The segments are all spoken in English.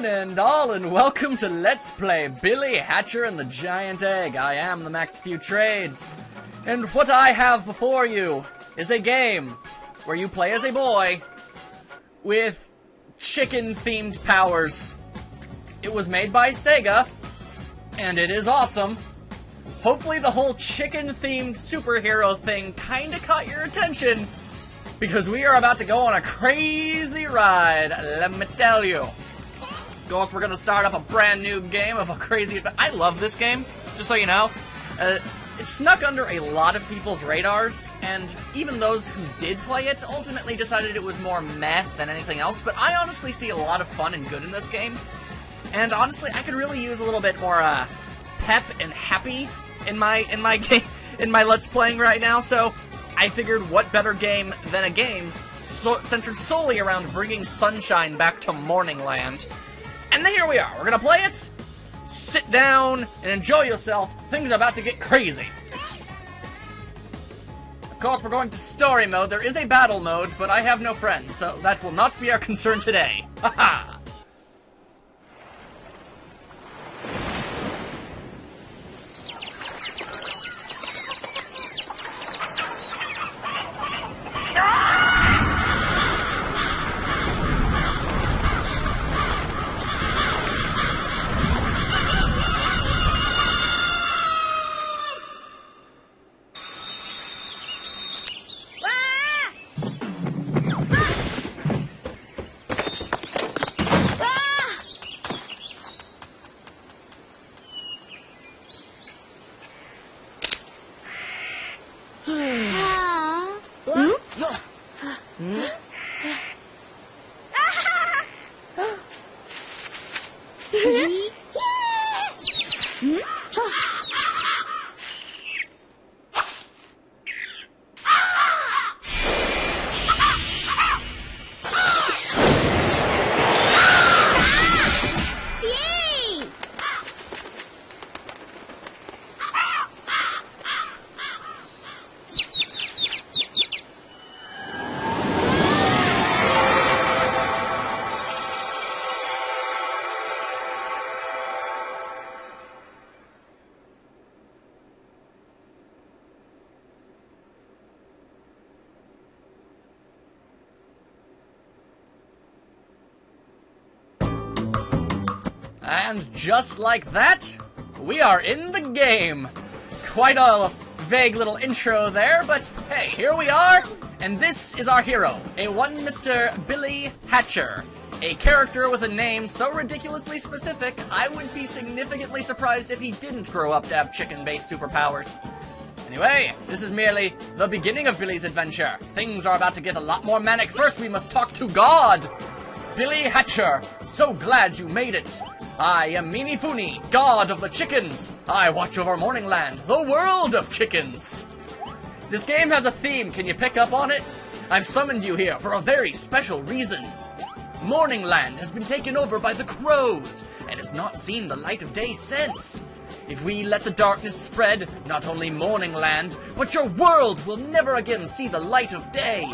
one and all, and welcome to Let's Play Billy Hatcher and the Giant Egg. I am the Max Few Trades, and what I have before you is a game where you play as a boy with chicken-themed powers. It was made by Sega, and it is awesome. Hopefully the whole chicken-themed superhero thing kinda caught your attention, because we are about to go on a crazy ride, let me tell you. Of course, we're gonna start up a brand new game of a crazy... I love this game, just so you know. It snuck under a lot of people's radars, and even those who did play it ultimately decided it was more meh than anything else, but I honestly see a lot of fun and good in this game. And honestly, I could really use a little bit more pep and happy in my game, in my Let's Playing right now, so I figured what better game than a game centered solely around bringing sunshine back to Morningland. And then here we are. We're gonna play it, sit down, and enjoy yourself. Things are about to get crazy. Of course, we're going to story mode. There is a battle mode, but I have no friends, so that will not be our concern today. Haha! And just like that, we are in the game. Quite a vague little intro there, but hey, here we are, and this is our hero, a one Mr. Billy Hatcher, a character with a name so ridiculously specific, I would be significantly surprised if he didn't grow up to have chicken-based superpowers. Anyway, this is merely the beginning of Billy's adventure. Things are about to get a lot more manic. First, we must talk to God! Billy Hatcher, so glad you made it. I am Meanie Fooney, god of the chickens. I watch over Morningland, the world of chickens. This game has a theme, can you pick up on it? I've summoned you here for a very special reason. Morningland has been taken over by the crows, and has not seen the light of day since. If we let the darkness spread, not only Morningland, but your world will never again see the light of day.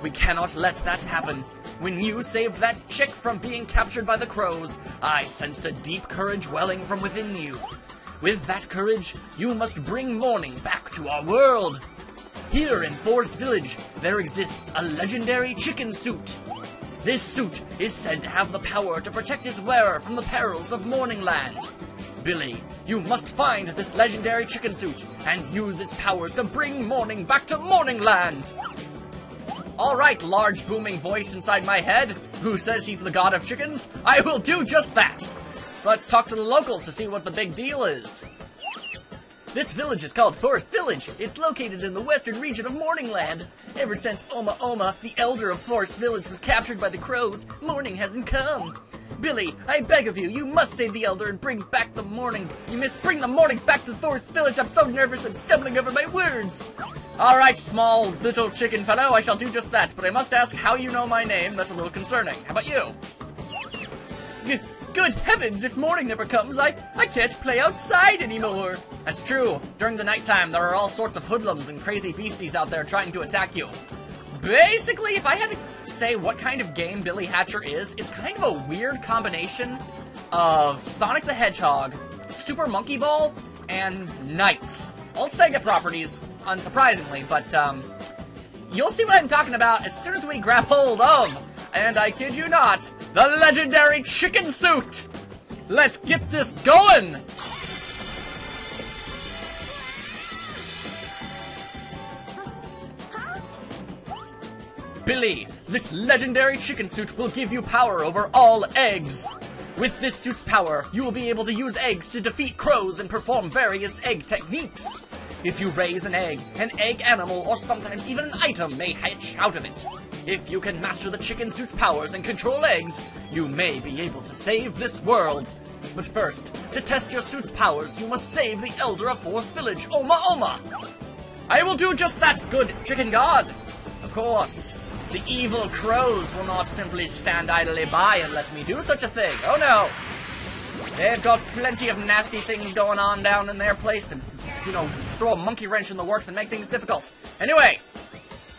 We cannot let that happen. When you saved that chick from being captured by the crows, I sensed a deep courage welling from within you. With that courage, you must bring morning back to our world. Here in Forest Village, there exists a legendary chicken suit. This suit is said to have the power to protect its wearer from the perils of Morningland. Billy, you must find this legendary chicken suit and use its powers to bring morning back to Morningland. Alright, large booming voice inside my head, who says he's the god of chickens, I will do just that! Let's talk to the locals to see what the big deal is. This village is called Forest Village. It's located in the western region of Morningland. Ever since Oma, the elder of Forest Village, was captured by the crows, morning hasn't come. Billy, I beg of you, you must save the elder and bring back the morning. You must bring the morning back to the Forest Village. I'm so nervous I'm stumbling over my words. Alright, small little chicken fellow, I shall do just that, but I must ask how you know my name. That's a little concerning. How about you? Good heavens, if morning never comes, I can't play outside anymore. That's true. During the nighttime, there are all sorts of hoodlums and crazy beasties out there trying to attack you. Basically, if I had to say what kind of game Billy Hatcher is, it's kind of a weird combination of Sonic the Hedgehog, Super Monkey Ball, and Knights. All Sega properties, unsurprisingly, but you'll see what I'm talking about as soon as we grab hold of, and I kid you not, the legendary chicken suit! Let's get this going! Billy, this legendary chicken suit will give you power over all eggs. With this suit's power, you will be able to use eggs to defeat crows and perform various egg techniques. If you raise an egg animal, or sometimes even an item may hatch out of it. If you can master the chicken suit's powers and control eggs, you may be able to save this world. But first, to test your suit's powers, you must save the Elder of Forest Village, Oma Oma. I will do just that, good chicken god. Of course. The evil crows will not simply stand idly by and let me do such a thing. Oh no! They've got plenty of nasty things going on down in their place to, throw a monkey wrench in the works and make things difficult. Anyway,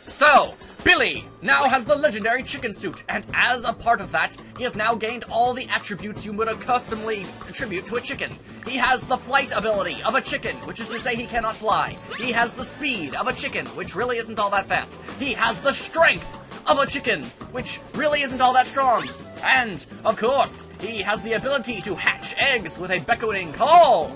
so, Billy now has the legendary chicken suit, and as a part of that, he has now gained all the attributes you would customly attribute to a chicken. He has the flight ability of a chicken, which is to say he cannot fly. He has the speed of a chicken, which really isn't all that fast. He has the strength of a chicken, which really isn't all that strong. And, of course, he has the ability to hatch eggs with a beckoning call.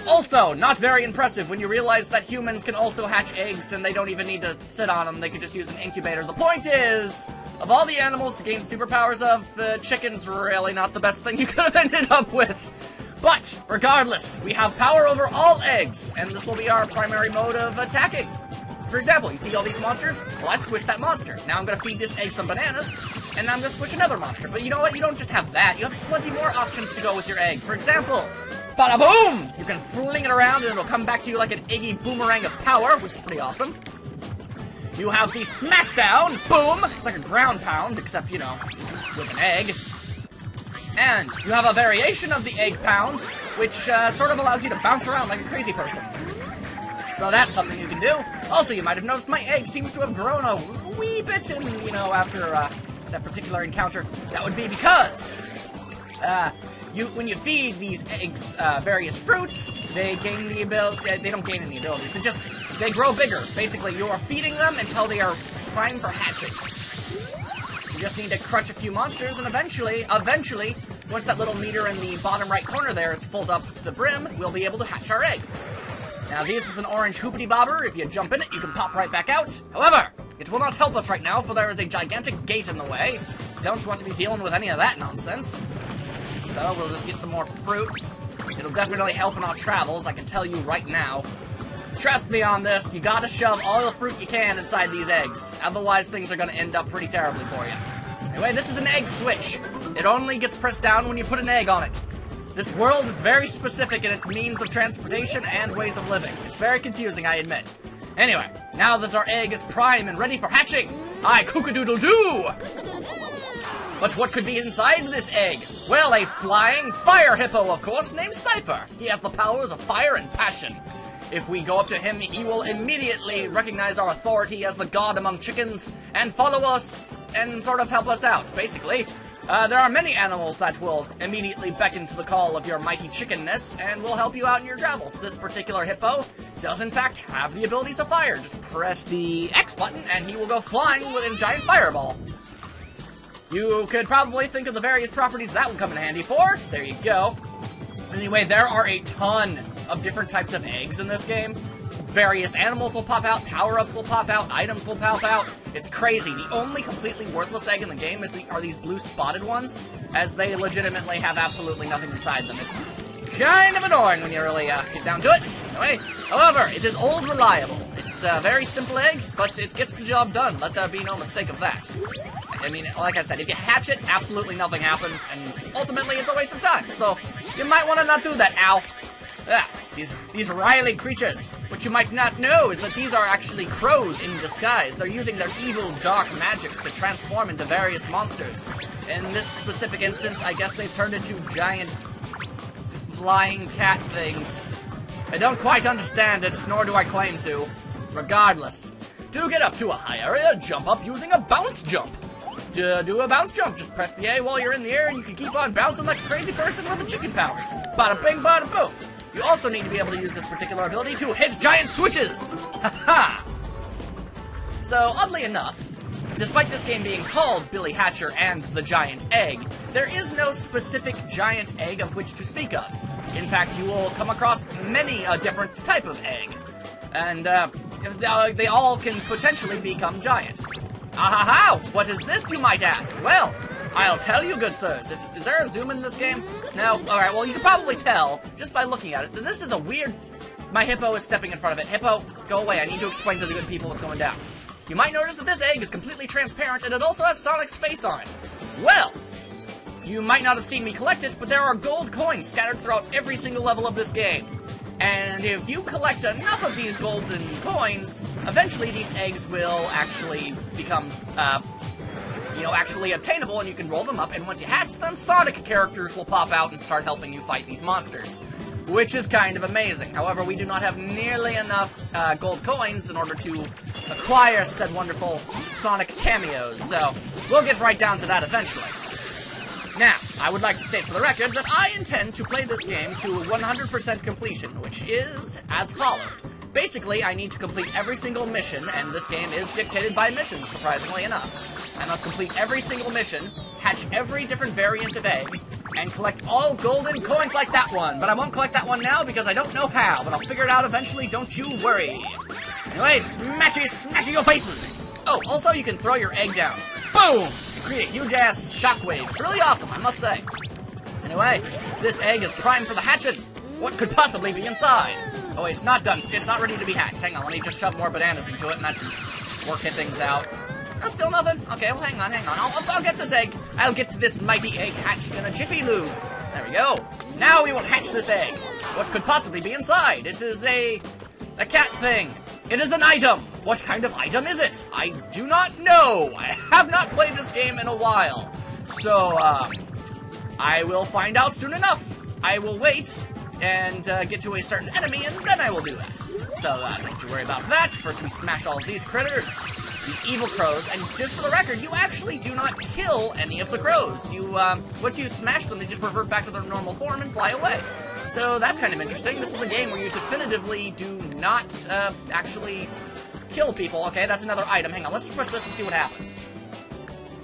Also, not very impressive when you realize that humans can also hatch eggs and they don't even need to sit on them, they can just use an incubator. The point is, of all the animals to gain superpowers of, chicken's really not the best thing you could have ended up with. But, regardless, we have power over all eggs, and this will be our primary mode of attacking. For example, you see all these monsters? Well, I squished that monster. Now I'm gonna feed this egg some bananas, and I'm gonna squish another monster. But you know what? You don't just have that. You have plenty more options to go with your egg. For example, bada boom! You can fling it around and it'll come back to you like an eggy boomerang of power, which is pretty awesome. You have the smashdown, boom! It's like a ground pound, except, with an egg. And you have a variation of the egg pound, which sort of allows you to bounce around like a crazy person. So that's something you can do. Also, you might have noticed my egg seems to have grown a wee bit in, after that particular encounter. That would be because when you feed these eggs various fruits, they gain the ability. They don't gain any abilities. They grow bigger. Basically, you are feeding them until they are primed for hatching. You just need to crunch a few monsters, and eventually, once that little meter in the bottom right corner there is filled up to the brim, we'll be able to hatch our egg. Now, this is an orange hoopity bobber. If you jump in it, you can pop right back out. However, it will not help us right now, for there is a gigantic gate in the way. Don't want to be dealing with any of that nonsense. So, we'll just get some more fruits. It'll definitely help in our travels, I can tell you right now. Trust me on this, you gotta shove all the fruit you can inside these eggs. Otherwise, things are gonna end up pretty terribly for you. Anyway, this is an egg switch. It only gets pressed down when you put an egg on it. This world is very specific in its means of transportation and ways of living. It's very confusing, I admit. Anyway, now that our egg is prime and ready for hatching, I cook-a-doodle-doo! But what could be inside this egg? Well, a flying fire hippo, of course, named Cypher. He has the powers of fire and passion. If we go up to him, he will immediately recognize our authority as the god among chickens and follow us and sort of help us out, basically. There are many animals that will immediately beckon to the call of your mighty chickenness and will help you out in your travels. This particular hippo does in fact have the abilities of fire. Just press the X button and he will go flying with a giant fireball. You could probably think of the various properties that would come in handy for. There you go. Anyway, there are a ton of different types of eggs in this game. Various animals will pop out, power-ups will pop out, items will pop out. It's crazy. The only completely worthless egg in the game are these blue spotted ones, as they legitimately have absolutely nothing inside them. It's kind of annoying when you really get down to it. Anyway, however, it is old reliable. It's a very simple egg, but it gets the job done. Let there be no mistake of that. I mean, like I said, if you hatch it, absolutely nothing happens, and ultimately it's a waste of time. So, you might want to not do that, Ow. Ah, these wily creatures. What you might not know is that these are actually crows in disguise. They're using their evil, dark magics to transform into various monsters. In this specific instance, I guess they've turned into giant flying cat things. I don't quite understand it, nor do I claim to. Regardless, to get up to a high area, jump up using a bounce jump. do a bounce jump. Just press the A while you're in the air, and you can keep on bouncing like a crazy person with the chicken powers. Bada bing, bada boom. You also need to be able to use this particular ability to hit giant switches. Ha-ha! So, oddly enough, despite this game being called Billy Hatcher and the Giant Egg, there is no specific giant egg of which to speak of. In fact, you will come across many a different type of egg. And, they all can potentially become giants. Ahaha! What is this, you might ask? Well, I'll tell you, good sirs. Is there a zoom in this game? No? Alright, well, you can probably tell, just by looking at it, that this is a weird... My hippo is stepping in front of it. Hippo, go away. I need to explain to the good people what's going down. You might notice that this egg is completely transparent, and it also has Sonic's face on it. Well, you might not have seen me collect it, but there are gold coins scattered throughout every single level of this game. And if you collect enough of these golden coins, eventually these eggs will actually become, actually obtainable, and you can roll them up, and once you hatch them, Sonic characters will pop out and start helping you fight these monsters, which is kind of amazing. However, we do not have nearly enough gold coins in order to acquire said wonderful Sonic cameos, so we'll get right down to that eventually. Now, I would like to state for the record that I intend to play this game to 100% completion, which is as followed. Basically, I need to complete every single mission, and this game is dictated by missions, surprisingly enough. I must complete every single mission, hatch every different variant of egg, and collect all golden coins like that one. But I won't collect that one now because I don't know how, but I'll figure it out eventually, don't you worry. Anyway, smashy your faces! Oh, also you can throw your egg down. Boom! You create huge-ass shockwaves. It's really awesome, I must say. Anyway, this egg is primed for the hatching. What could possibly be inside? Oh, wait, it's not done. It's not ready to be hatched. Hang on, let me just shove more bananas into it, and that should work things out. No, still nothing? Okay, well, hang on. I'll get this egg. I'll get this mighty egg hatched in a jiffy lube. There we go. Now we will hatch this egg. What could possibly be inside? It is a cat thing. It is an item. What kind of item is it? I do not know. I have not played this game in a while. So, I will find out soon enough. I will wait and get to a certain enemy, and then I will do that. So, don't you worry about that. First, we smash all of these critters, these evil crows, and just for the record, you actually do not kill any of the crows. You, once you smash them, they just revert back to their normal form and fly away. So, that's kind of interesting. This is a game where you definitively do not, actually kill people. Okay, that's another item. Hang on, let's press this and see what happens.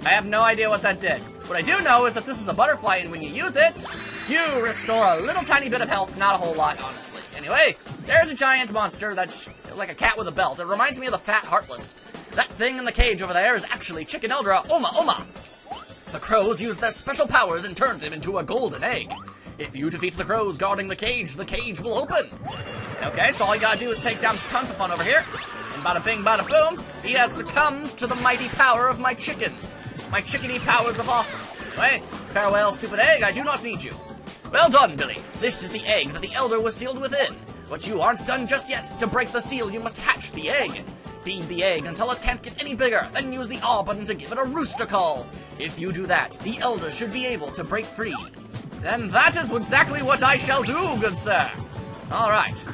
I have no idea what that did. What I do know is that this is a butterfly, and when you use it, you restore a little tiny bit of health. Not a whole lot, honestly. Anyway, there's a giant monster that's like a cat with a belt. It reminds me of the Fat Heartless. That thing in the cage over there is actually Chicken Eldra Oma. The crows used their special powers and turned him into a golden egg. If you defeat the crows guarding the cage will open. Okay, so all you gotta do is take down tons of fun over here. And bada bing, bada boom, he has succumbed to the mighty power of my chicken. My chickeny powers of awesome. Anyway, farewell, stupid egg, I do not need you. Well done, Billy. This is the egg that the Elder was sealed within. But you aren't done just yet. To break the seal, you must hatch the egg. Feed the egg until it can't get any bigger, then use the awe button to give it a rooster call. If you do that, the Elder should be able to break free. Then that is exactly what I shall do, good sir. Alright.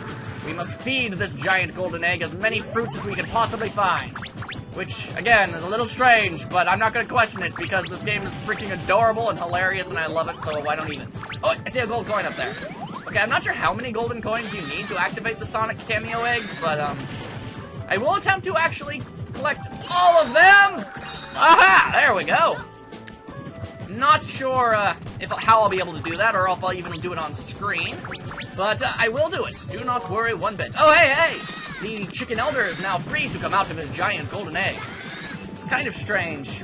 We must feed this giant golden egg as many fruits as we can possibly find. Which, again, is a little strange, but I'm not going to question it because this game is freaking adorable and hilarious and I love it, so why don't even... Oh, I see a gold coin up there. Okay, I'm not sure how many golden coins you need to activate the Sonic cameo eggs, but, I will attempt to actually collect all of them! Aha! There we go! Not sure, how I'll be able to do that, or if I'll even do it on screen, but, I will do it. Do not worry one bit. Oh, hey! The Chicken Elder is now free to come out of his giant golden egg. It's kind of strange.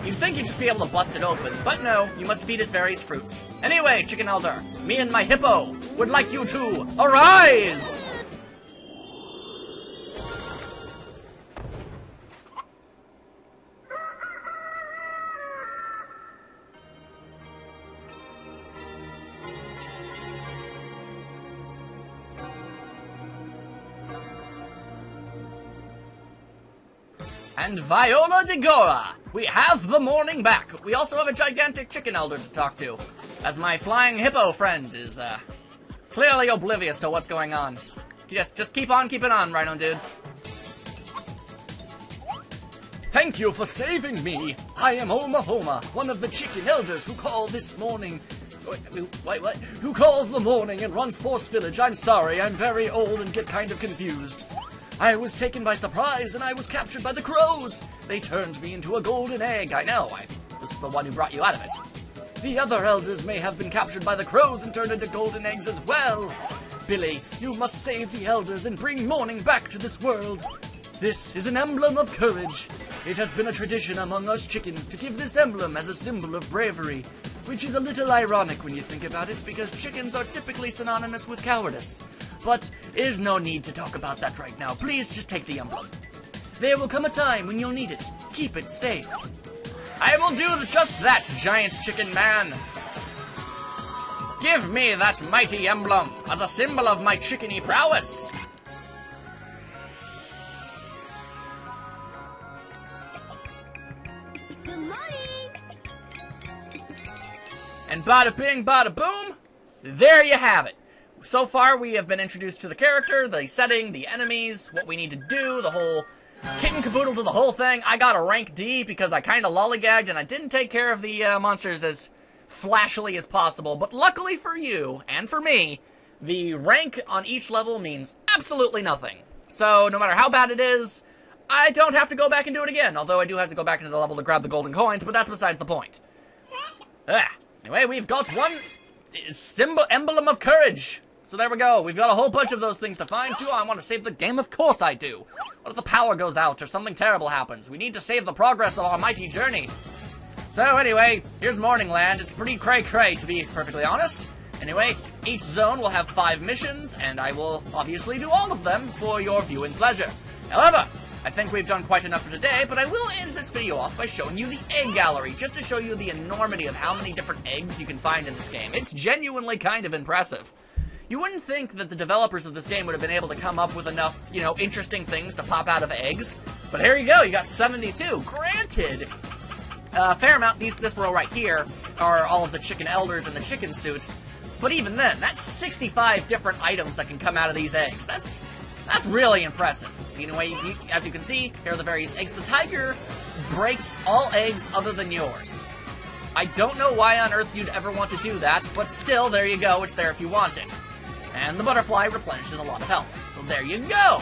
You'd think you'd just be able to bust it open, but no, you must feed it various fruits. Anyway, Chicken Elder, me and my hippo would like you to arise! And Viola de Gora, we have the morning back. We also have a gigantic Chicken Elder to talk to, as my flying hippo friend is, clearly oblivious to what's going on. Just keep on keeping on, Rhino Dude. Thank you for saving me. I am Homa, one of the chicken elders who called this morning. Wait, what? Who calls the morning and runs Forest Village. I'm sorry, I'm very old and get kind of confused. I was taken by surprise and I was captured by the crows. They turned me into a golden egg. I know, this is the one who brought you out of it. The other elders may have been captured by the crows and turned into golden eggs as well. Billy, you must save the elders and bring morning back to this world. This is an emblem of courage. It has been a tradition among us chickens to give this emblem as a symbol of bravery, which is a little ironic when you think about it, because chickens are typically synonymous with cowardice. But there's no need to talk about that right now. Please just take the emblem. There will come a time when you'll need it. Keep it safe. I will do just that, giant chicken man. Give me that mighty emblem as a symbol of my chickeny prowess. Good morning. And bada bing, bada boom, there you have it. So far, we have been introduced to the character, the setting, the enemies, what we need to do, the whole kit and caboodle to the whole thing. I got a rank D because I kind of lollygagged and I didn't take care of the monsters as flashily as possible. But luckily for you, and for me, the rank on each level means absolutely nothing. So no matter how bad it is, I don't have to go back and do it again. Although I do have to go back into the level to grab the golden coins, but that's besides the point. Anyway, we've got one emblem of courage. So there we go. We've got a whole bunch of those things to find. Do I want to save the game? Of course I do. What if the power goes out or something terrible happens? We need to save the progress of our mighty journey. So anyway, here's Morningland. It's pretty cray-cray, to be perfectly honest. Anyway, each zone will have 5 missions, and I will obviously do all of them for your viewing pleasure. However, I think we've done quite enough for today, but I will end this video off by showing you the egg gallery, just to show you the enormity of how many different eggs you can find in this game. It's genuinely kind of impressive. You wouldn't think that the developers of this game would have been able to come up with enough, interesting things to pop out of eggs. But here you go, you got 72. Granted, a fair amount, this row right here, are all of the chicken elders in the chicken suit. But even then, that's 65 different items that can come out of these eggs. That's really impressive. So anyway, as you can see, here are the various eggs. The tiger breaks all eggs other than yours. I don't know why on earth you'd ever want to do that, but still, there you go, it's there if you want it. And the butterfly replenishes a lot of health. Well, there you go.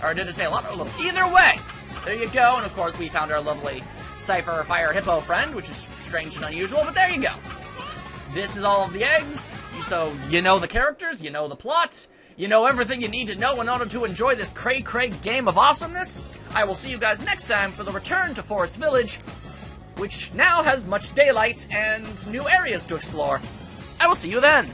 Or did it say a lot or a little? Either way, there you go. And of course, we found our lovely Cypher Fire Hippo friend, which is strange and unusual, but there you go. This is all of the eggs. So you know the characters, you know the plot, you know everything you need to know in order to enjoy this cray-cray game of awesomeness. I will see you guys next time for the return to Forest Village, which now has much daylight and new areas to explore. I will see you then.